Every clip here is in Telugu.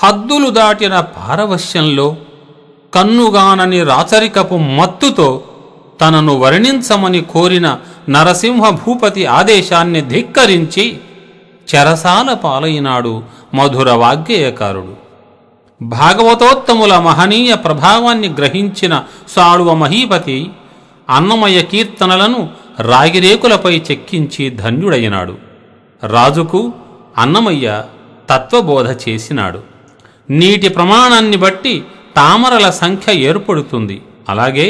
హద్దులు దాటిన పారవశ్యంలో కన్నుగానని రాచరికపు మత్తుతో తనను వర్ణించమని కోరిన నరసింహ భూపతి ఆదేశాన్ని ధిక్కరించి చెరసాల పాలైనాడు మధుర వాగ్గేయకారుడు. భాగవతోత్తముల మహనీయ ప్రభావాన్ని గ్రహించిన సాళువ మహీపతి అన్నమయ్య కీర్తనలను రాగిరేకులపై చెక్కించి ధన్యుడైనాడు. రాజుకు అన్నమయ్య తత్వబోధ చేసినాడు. నీటి ప్రమాణాన్ని బట్టి తామరల సంఖ్య ఏర్పడుతుంది. అలాగే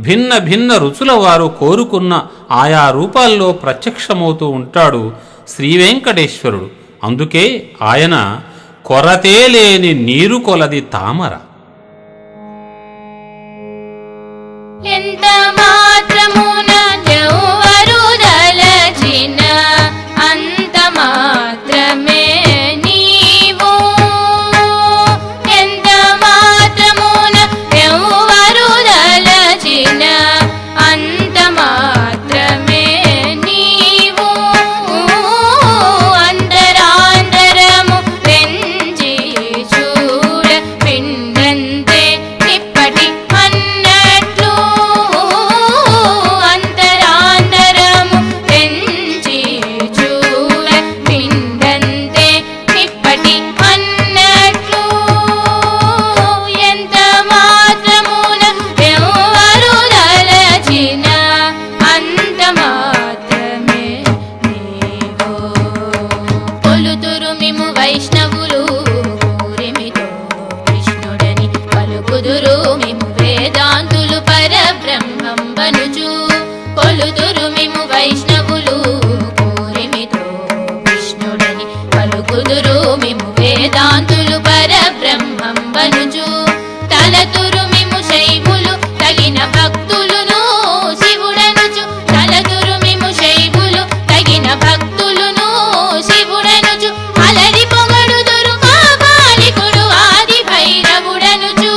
భిన్న భిన్న రుచుల వారు కోరుకున్న ఆయా రూపాల్లో ప్రత్యక్షమవుతూ ఉంటాడు శ్రీవెంకటేశ్వరుడు. అందుకే ఆయన కొరతే లేని నీరు కొలది తామర. ఎంత మాత్రమున ఎవరు దలచిన అంత మాత్రమే నీవు, ఎంత మాత్రమున ఎవరు దలచిన అంత మాత్రమే నీవు, అంతరాంతరము పెంచి చూడ పిండంతే ఇప్పటి అన్నట్లు, అంతరాంతరము పెంచి చూడ పిండంతే ఇప్పటి అన్నట్లు, ఎంత మాత్రమున ఎవరు దలచిన అంత మాత్రమే నీవు. కొలుతురు మిము వైష్ణవులు కూరిమితో కృష్ణుడని, పలుకుదురు మిము వేదాంతులు పరబ్రహ్మం బనుచు, కొలుతురు మిము వైష్ణవులు కూరిమితో కృష్ణుడని, పలుకుదురు మిము వేదాంతులు పరబ్రహ్మం బనుచు, తలతురు మిము శైవులు తగిన భక్తులును శివుడనుచు, తలతురు మిము శైవులు తగిన భక్తులును శివుడనుచు, అలరి పొగడుదురు కాపాలికుడు ఆది భైరవుడనుచు,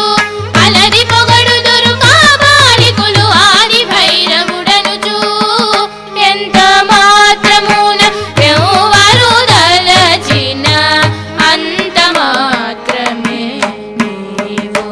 అలరి పొగడుదురు కాపాలికులు ఆది భైరవుడనుచు, ఎంత మాత్రమున ఎవరు దలచిన అంత మాత్రమే నీవు.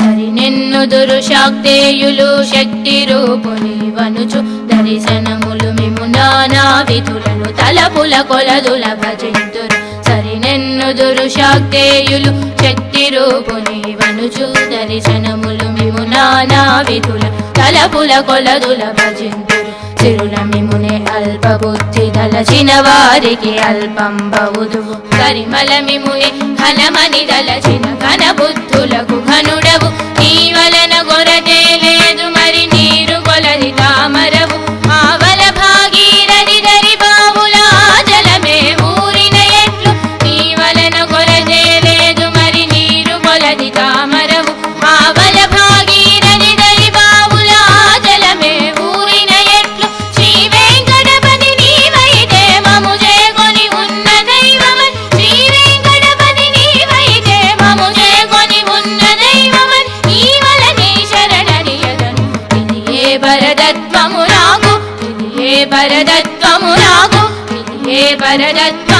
సరినెన్నుదురు శాక్తేయులు శక్తి రూపుని వనుచు, దర్శనములు మిము నానా విధులను తలపుల కొలదుల భజింతురు, సరినెన్నుదురు శాక్తేయులు శక్తి రూపుని వనుచు, దర్శనములు మిము నానా విధుల తలపుల కొలదుల భజింతురు, సిరుల మిమునే అల్ప బుద్ధి దలచిన వారికి అల్పం బవుదువు, కరిమల మిమునే ఘనమని దలచిన ఘన బుద్ధులకు ఘనుడవు, నీ వలన గొరతే లేదు మరి నీరు కొలది తామరవు, ఆవల భాగీరథి దరి బావుల జలమే ఊరిన ఎట్లు, నీ వలన గొరతే లేదు మరి నీరు కొలది తామరవు, ఆవల భాగీరథి దరి బావుల జలమే ఊరిన ఎట్లు, శ్రీ వెంకటపతి నీవైతే మము చేకొని ఉన్న దైవమన్, శ్రీ వెంకటపతి నీవైతే మము చేకొని ఉన్న దైవమన్, నీ వలనే శరణనియదను, ఇది ఏ భరతత్వము నాకు, ఇది ఏ భరతత్వము నాకు, ఇది ఏ భరతత్వము